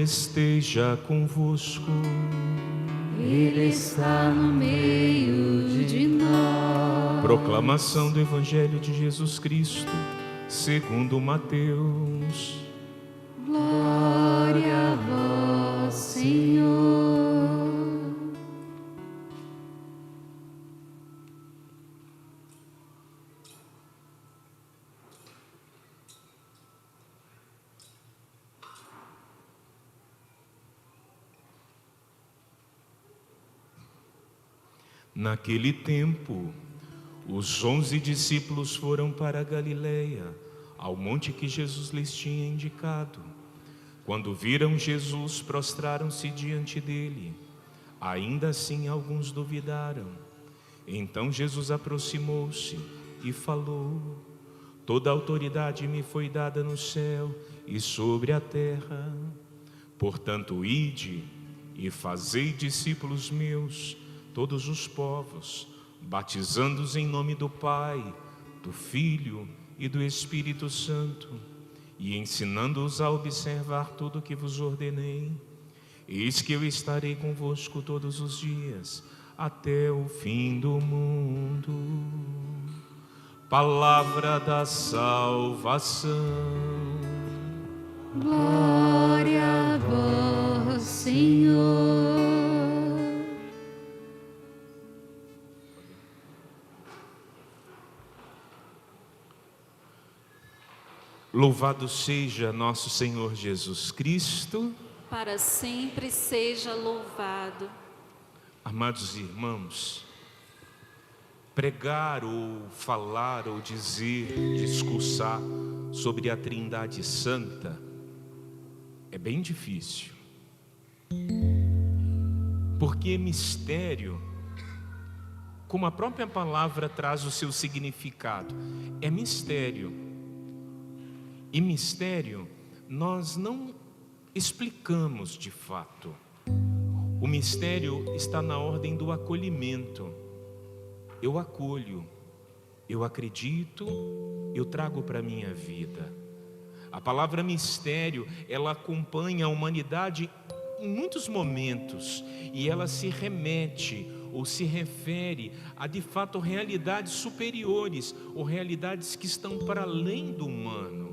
esteja convosco. Ele está no meio de nós. Proclamação do Evangelho de Jesus Cristo, segundo Mateus. Glória a vós, Senhor. Naquele tempo, os 11 discípulos foram para a Galileia, ao monte que Jesus lhes tinha indicado. Quando viram Jesus, prostraram-se diante dele. Ainda assim, alguns duvidaram. Então Jesus aproximou-se e falou: Toda autoridade me foi dada no céu e sobre a terra. Portanto, ide e fazei discípulos meus, todos os povos, batizando-os em nome do Pai, do Filho e do Espírito Santo, e ensinando-os a observar tudo o que vos ordenei. Eis que eu estarei convosco todos os dias, até o fim do mundo. Palavra da salvação. Glória a vós, Senhor. Louvado seja nosso Senhor Jesus Cristo. Para sempre seja louvado. Amados irmãos, pregar ou falar ou dizer, discursar sobre a Trindade Santa é bem difícil. Porque mistério, como a própria palavra traz o seu significado, é mistério. E mistério nós não explicamos de fato. O mistério está na ordem do acolhimento. Eu acolho, eu acredito, eu trago para a minha vida. A palavra mistério, ela acompanha a humanidade em muitos momentos, e ela se remete ou se refere a de fato realidades superiores, ou realidades que estão para além do humano.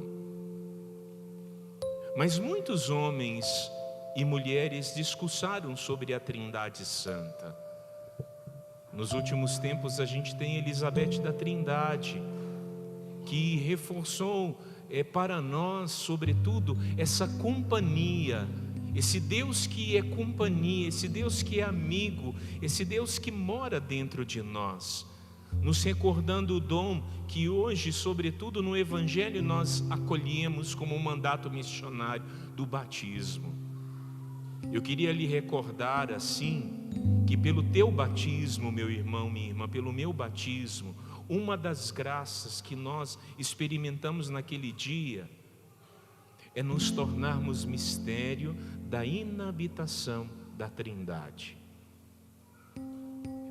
Mas muitos homens e mulheres discursaram sobre a Trindade Santa. Nos últimos tempos a gente tem Elizabeth da Trindade, que reforçou para nós, sobretudo, essa companhia, esse Deus que é companhia, esse Deus que é amigo, esse Deus que mora dentro de nós, nos recordando o dom que hoje, sobretudo no Evangelho, nós acolhemos como um mandato missionário do batismo. Eu queria lhe recordar assim, que pelo teu batismo, meu irmão, minha irmã, pelo meu batismo, uma das graças que nós experimentamos naquele dia é nos tornarmos mistério da inabitação da Trindade.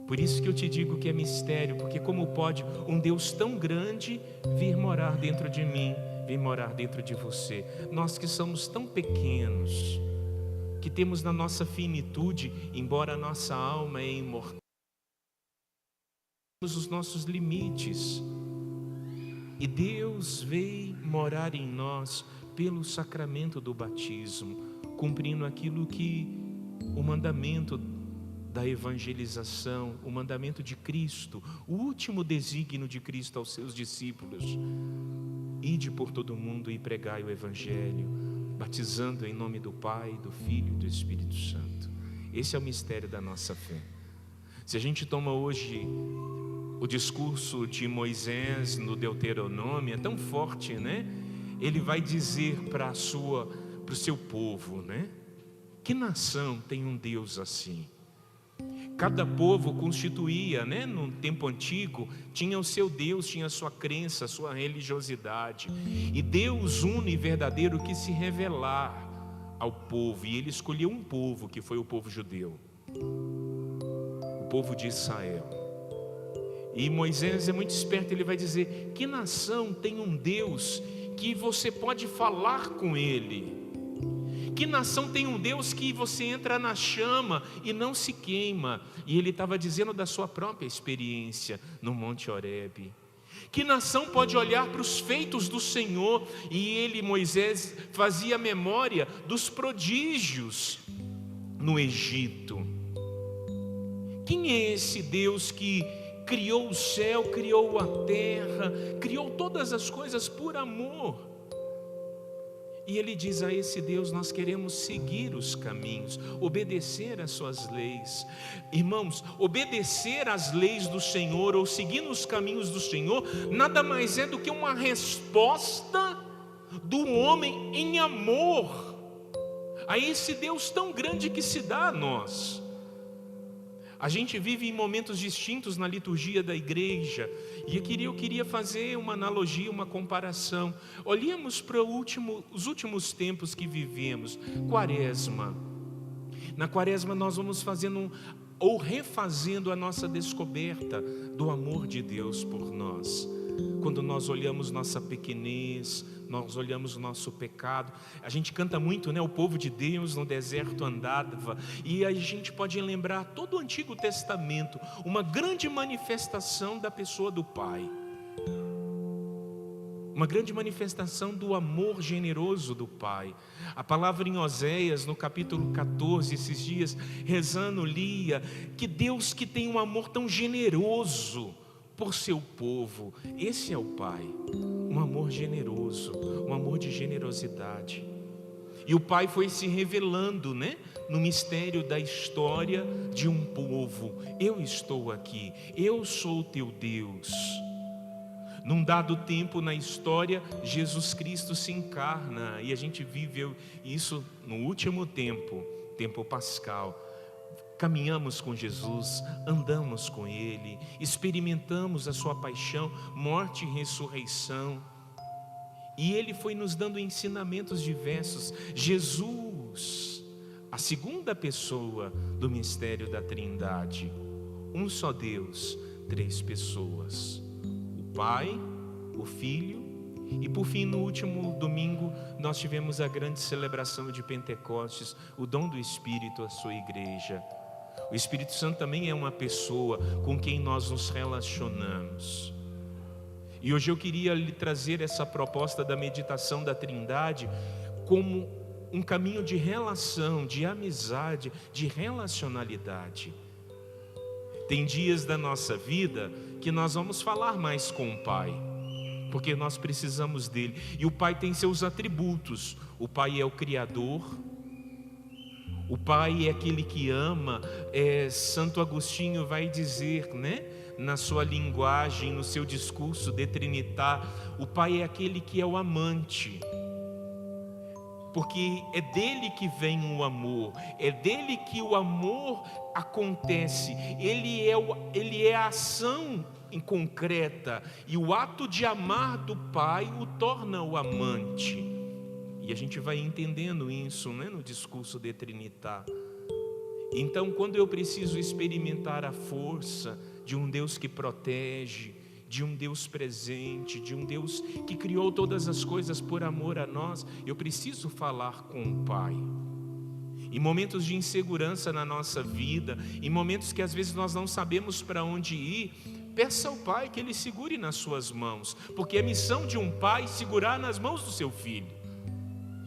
Por isso que eu te digo que é mistério, porque como pode um Deus tão grande vir morar dentro de mim, vir morar dentro de você? Nós que somos tão pequenos, que temos na nossa finitude, embora a nossa alma é imortal, temos os nossos limites. E Deus veio morar em nós pelo sacramento do batismo, cumprindo aquilo que o mandamento da evangelização, o mandamento de Cristo, o último desígnio de Cristo aos seus discípulos: ide por todo o mundo e pregai o Evangelho, batizando em nome do Pai, do Filho e do Espírito Santo. Esse é o mistério da nossa fé. Se a gente toma hoje o discurso de Moisés no Deuteronômio, é tão forte, né? Ele vai dizer para o seu povo, né? Que nação tem um Deus assim? Cada povo constituía, né, no tempo antigo, tinha o seu Deus, tinha a sua crença, a sua religiosidade. E Deus uno e verdadeiro quis se revelar ao povo, e ele escolheu um povo, que foi o povo judeu, o povo de Israel. E Moisés é muito esperto, ele vai dizer: que nação tem um Deus que você pode falar com ele, Que nação tem um Deus que você entra na chama e não se queima? E ele estava dizendo da sua própria experiência no Monte Horebe. Que nação pode olhar para os feitos do Senhor? E ele, Moisés, fazia memória dos prodígios no Egito. Quem é esse Deus que criou o céu, criou a terra, criou todas as coisas por amor? E ele diz: a esse Deus nós queremos seguir os caminhos, obedecer às suas leis. Irmãos, obedecer às leis do Senhor ou seguir nos caminhos do Senhor nada mais é do que uma resposta do homem em amor a esse Deus tão grande que se dá a nós. A gente vive em momentos distintos na liturgia da igreja, e eu queria fazer uma analogia, uma comparação. Olhemos para os últimos tempos que vivemos. Quaresma. Na Quaresma nós vamos fazendo ou refazendo a nossa descoberta do amor de Deus por nós. Quando nós olhamos nossa pequenez, nós olhamos o nosso pecado. A gente canta muito, né? O povo de Deus no deserto andava. E a gente pode lembrar todo o Antigo Testamento, uma grande manifestação da pessoa do Pai. Uma grande manifestação do amor generoso do Pai. A palavra em Oséias, no capítulo 14, esses dias, rezando, lia que Deus que tem um amor tão generoso por seu povo, esse é o Pai, um amor generoso, um amor de generosidade. E o Pai foi se revelando, né, no mistério da história de um povo. Eu estou aqui, eu sou o teu Deus. Num dado tempo na história, Jesus Cristo se encarna, e a gente vive isso no último tempo pascal. Caminhamos com Jesus, andamos com Ele, experimentamos a sua paixão, morte e ressurreição. E Ele foi nos dando ensinamentos diversos. Jesus, a segunda pessoa do mistério da Trindade. Um só Deus, três pessoas. O Pai, o Filho e por fim, no último domingo, nós tivemos a grande celebração de Pentecostes, o dom do Espírito à sua igreja. O Espírito Santo também é uma pessoa com quem nós nos relacionamos. E hoje eu queria lhe trazer essa proposta da meditação da Trindade como um caminho de relação, de amizade, de relacionalidade. Tem dias da nossa vida que nós vamos falar mais com o Pai, porque nós precisamos dele. E o Pai tem seus atributos. O Pai é o Criador. O Pai é aquele que ama. Santo Agostinho vai dizer, né, na sua linguagem, no seu discurso de Trinitar, o Pai é aquele que é o amante, porque é dele que vem o amor, é dele que o amor acontece. Ele é a ação em concreta, e o ato de amar do Pai o torna o amante. E a gente vai entendendo isso, né, no discurso de Trinitar. Então, quando eu preciso experimentar a força de um Deus que protege, de um Deus presente, de um Deus que criou todas as coisas por amor a nós, eu preciso falar com o Pai. Em momentos de insegurança na nossa vida, em momentos que às vezes nós não sabemos para onde ir, peça ao Pai que Ele segure nas suas mãos, porque é missão de um pai segurar nas mãos do seu filho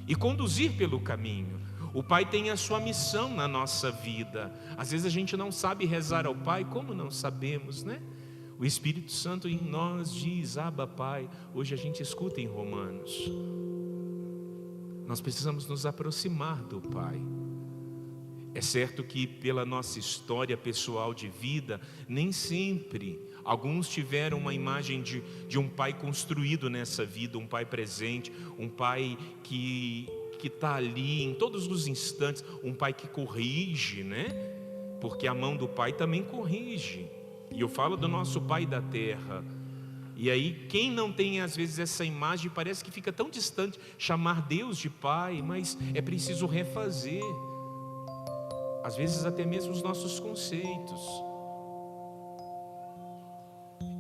e conduzir pelo caminho. O Pai tem a sua missão na nossa vida. Às vezes a gente não sabe rezar ao Pai. Como não sabemos, né? O Espírito Santo em nós diz: Abba, Pai. Hoje a gente escuta em Romanos. Nós precisamos nos aproximar do Pai. É certo que pela nossa história pessoal de vida, nem sempre alguns tiveram uma imagem de um pai construído nessa vida, um pai presente, um pai que está ali em todos os instantes, um pai que corrige, né? Porque a mão do Pai também corrige. E eu falo do nosso Pai da terra. E aí, quem não tem às vezes essa imagem, parece que fica tão distante chamar Deus de Pai, mas é preciso refazer, às vezes até mesmo os nossos conceitos.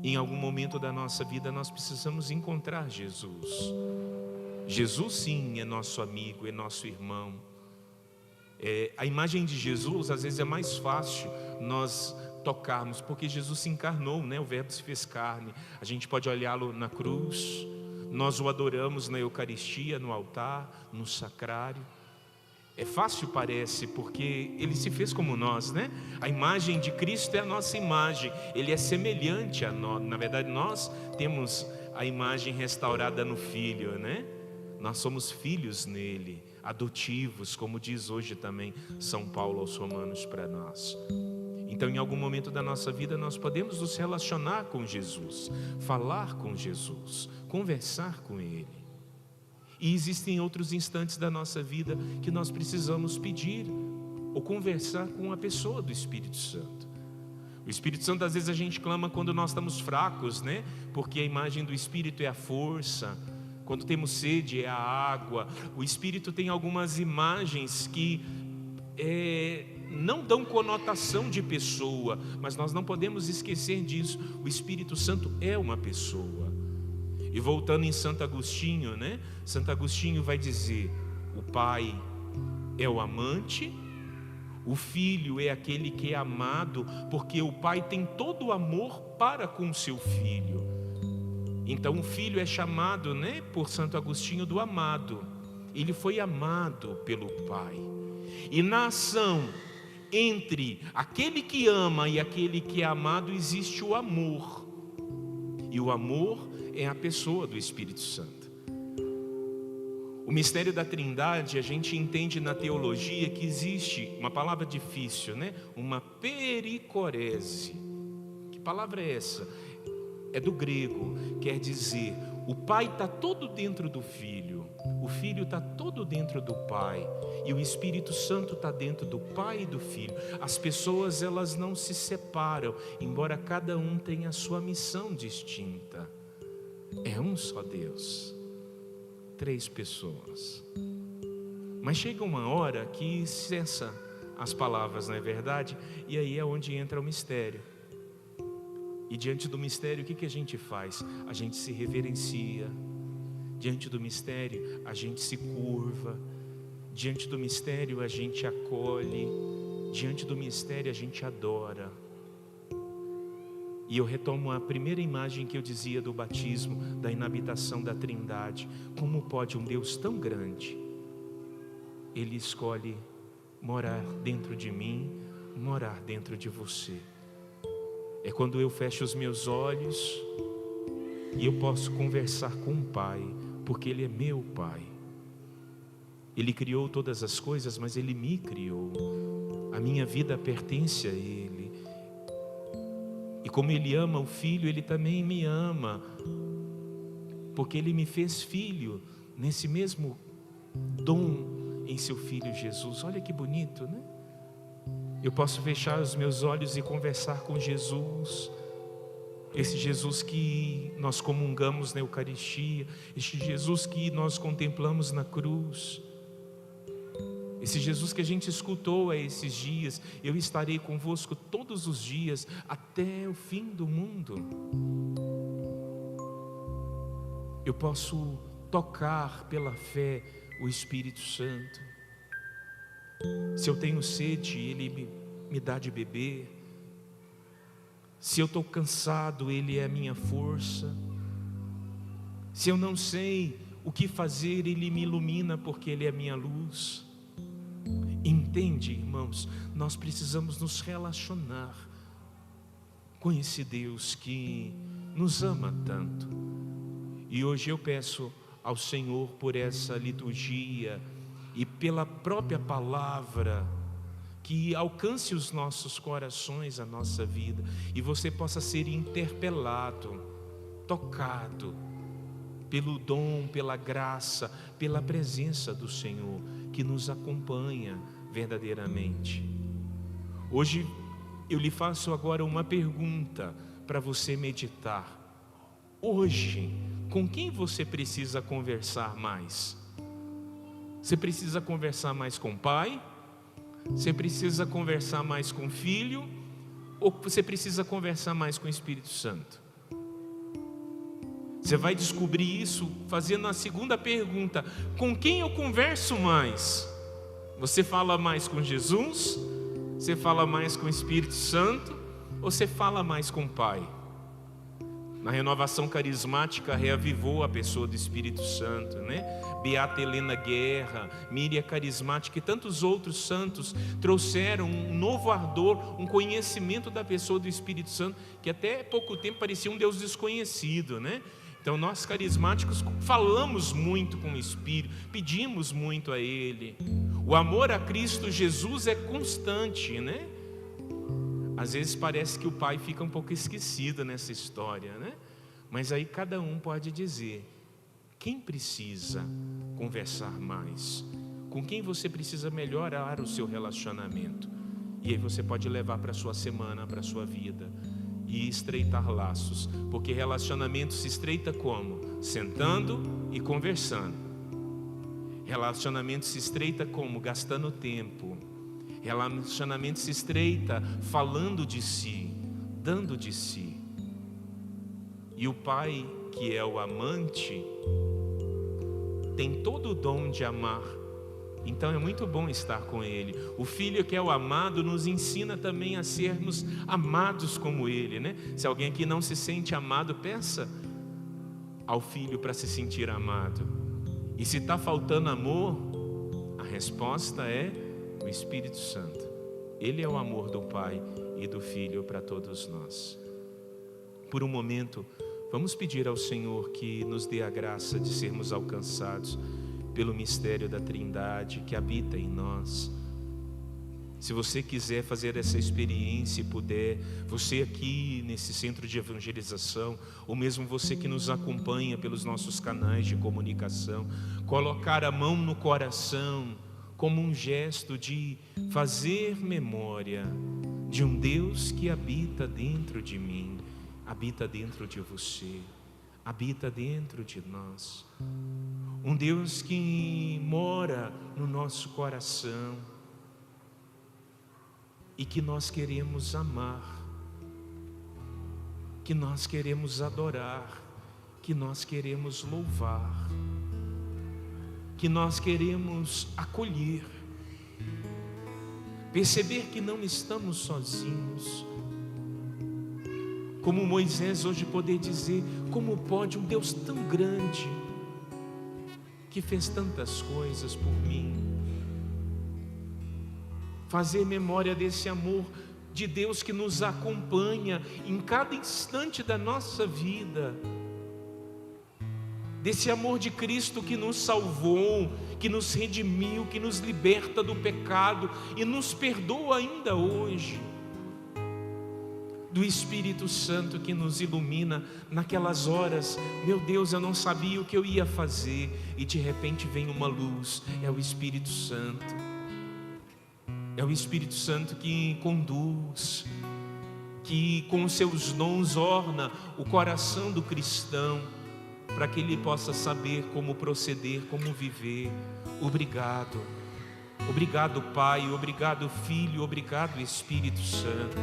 Em algum momento da nossa vida nós precisamos encontrar Jesus. Jesus sim é nosso amigo, é nosso irmão. A imagem de Jesus, às vezes é mais fácil nós tocarmos, porque Jesus se encarnou, né? O Verbo se fez carne. A gente pode olhá-lo na cruz, nós o adoramos na Eucaristia, no altar, no sacrário. É fácil, parece, porque ele se fez como nós, né? A imagem de Cristo é a nossa imagem, ele é semelhante a nós. Na verdade, nós temos a imagem restaurada no Filho, né? Nós somos filhos nele, adotivos, como diz hoje também São Paulo aos Romanos para nós. Então, em algum momento da nossa vida, nós podemos nos relacionar com Jesus, falar com Jesus, conversar com Ele. E existem outros instantes da nossa vida que nós precisamos pedir ou conversar com a pessoa do Espírito Santo. O Espírito Santo, às vezes a gente clama quando nós estamos fracos, né? Porque a imagem do Espírito é a força. Quando temos sede é a água. O Espírito tem algumas imagens que não dão conotação de pessoa, mas nós não podemos esquecer disso. O Espírito Santo é uma pessoa. E voltando em Santo Agostinho, né? Santo Agostinho vai dizer: o Pai é o amante, o Filho é aquele que é amado, porque o Pai tem todo o amor para com seu Filho. Então o Filho é chamado, né, por Santo Agostinho, do amado. Ele foi amado pelo Pai. E na ação entre aquele que ama e aquele que é amado existe o amor. E o amor é a pessoa do Espírito Santo. O mistério da Trindade, a gente entende na teologia que existe uma palavra difícil, né? Uma pericorese. Que palavra é essa? É do grego, quer dizer, o Pai está todo dentro do Filho, o Filho está todo dentro do Pai, e o Espírito Santo está dentro do Pai e do Filho. As pessoas, elas não se separam, embora cada um tenha a sua missão distinta. É um só Deus, 3 pessoas. Mas chega uma hora que cessa as palavras, não é verdade? E aí é onde entra o mistério. E diante do mistério, o que a gente faz? A gente se reverencia. Diante do mistério, a gente se curva. Diante do mistério, a gente acolhe. Diante do mistério, a gente adora. E eu retomo a primeira imagem que eu dizia do batismo, da inabitação da Trindade. Como pode um Deus tão grande, Ele escolhe morar dentro de mim, morar dentro de você. É quando eu fecho os meus olhos e eu posso conversar com o Pai, porque Ele é meu Pai. Ele criou todas as coisas, mas Ele me criou. A minha vida pertence a Ele. E como Ele ama o Filho, Ele também me ama, porque Ele me fez filho nesse mesmo dom em seu Filho Jesus. Olha que bonito, né? Eu posso fechar os meus olhos e conversar com Jesus, esse Jesus que nós comungamos na Eucaristia, esse Jesus que nós contemplamos na cruz, esse Jesus que a gente escutou a esses dias: eu estarei convosco todos os dias até o fim do mundo. Eu posso tocar pela fé o Espírito Santo. Se eu tenho sede, Ele me dá de beber. Se eu estou cansado, Ele é a minha força. Se eu não sei o que fazer, Ele me ilumina, porque Ele é a minha luz. Entende, irmãos? Nós precisamos nos relacionar com esse Deus que nos ama tanto. E hoje eu peço ao Senhor por essa liturgia e pela própria palavra, que alcance os nossos corações, a nossa vida, e você possa ser interpelado, tocado pelo dom, pela graça, pela presença do Senhor, que nos acompanha verdadeiramente. Hoje eu lhe faço agora uma pergunta para você meditar. Hoje, com quem você precisa conversar mais? Você precisa conversar mais com o Pai? Você precisa conversar mais com o Filho? Ou você precisa conversar mais com o Espírito Santo? Você vai descobrir isso fazendo a segunda pergunta: com quem eu converso mais? Você fala mais com Jesus? Você fala mais com o Espírito Santo? Ou você fala mais com o Pai? Na renovação carismática reavivou a pessoa do Espírito Santo, né? Beata Helena Guerra, Míria Carismática e tantos outros santos trouxeram um novo ardor, um conhecimento da pessoa do Espírito Santo, que até pouco tempo parecia um Deus desconhecido, né? Então nós carismáticos falamos muito com o Espírito, pedimos muito a Ele. O amor a Cristo Jesus é constante, né? Às vezes parece que o Pai fica um pouco esquecido nessa história, né? Mas aí cada um pode dizer quem precisa conversar mais, com quem você precisa melhorar o seu relacionamento. E aí você pode levar para a sua semana, para a sua vida e estreitar laços, porque relacionamento se estreita como? Sentando e conversando. Relacionamento se estreita como? Gastando tempo. Relacionamento se estreita falando de si, dando de si. E o Pai, que é o amante, tem todo o dom de amar. Então é muito bom estar com Ele. O Filho, que é o amado, nos ensina também a sermos amados como Ele, né? Se alguém aqui não se sente amado, peça ao Filho para se sentir amado. E se está faltando amor, a resposta é o Espírito Santo. Ele é o amor do Pai e do Filho para todos nós. Por um momento, vamos pedir ao Senhor que nos dê a graça de sermos alcançados pelo mistério da Trindade que habita em nós. Se você quiser fazer essa experiência e puder, você aqui nesse centro de evangelização, ou mesmo você que nos acompanha pelos nossos canais de comunicação, colocar a mão no coração como um gesto de fazer memória de um Deus que habita dentro de mim, habita dentro de você, habita dentro de nós. Um Deus que mora no nosso coração e que nós queremos amar, que nós queremos adorar, que nós queremos louvar, que nós queremos acolher, perceber que não estamos sozinhos. Como Moisés hoje poder dizer, como pode um Deus tão grande, que fez tantas coisas por mim, fazer memória desse amor de Deus que nos acompanha em cada instante da nossa vida, desse amor de Cristo que nos salvou, que nos redimiu, que nos liberta do pecado e nos perdoa ainda hoje, do Espírito Santo que nos ilumina naquelas horas. Meu Deus, eu não sabia o que eu ia fazer e de repente vem uma luz. É o Espírito Santo. É o Espírito Santo que conduz, que com os seus dons orna o coração do cristão, para que ele possa saber como proceder, como viver. Obrigado. Obrigado, Pai. Obrigado, Filho. Obrigado, Espírito Santo.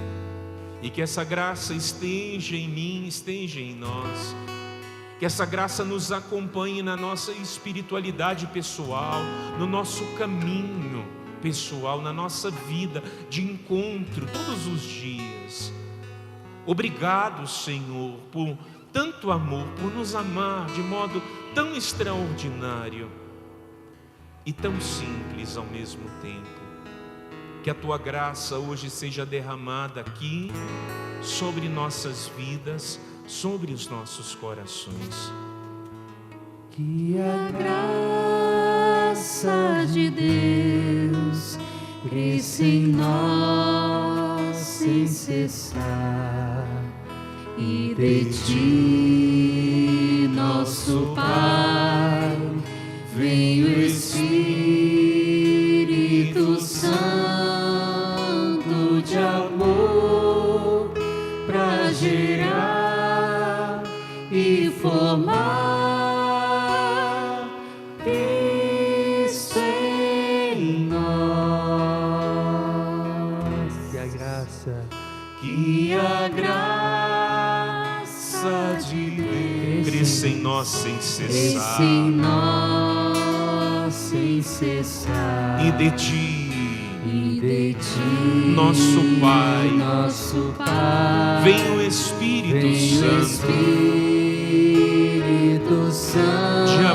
E que essa graça esteja em mim, esteja em nós. Que essa graça nos acompanhe na nossa espiritualidade pessoal, no nosso caminho pessoal, na nossa vida de encontro todos os dias. Obrigado, Senhor, por tanto amor, por nos amar de modo tão extraordinário e tão simples ao mesmo tempo. Que a Tua graça hoje seja derramada aqui sobre nossas vidas, sobre os nossos corações. Que a graça de Deus cresça em nós sem cessar, e de Ti, nosso Pai, vem o Espírito Santo de amor para gerar e formar Cristo em nós. Que a graça de Deus cresça em nós sem cresça cessar, em nós sem cessar. E de ti, nosso Pai, vem o vem Espírito o Santo Espírito Santo de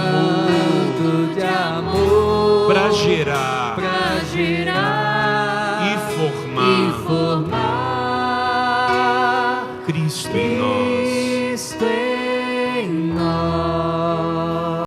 de amor para gerar gerar e formar Cristo em nós.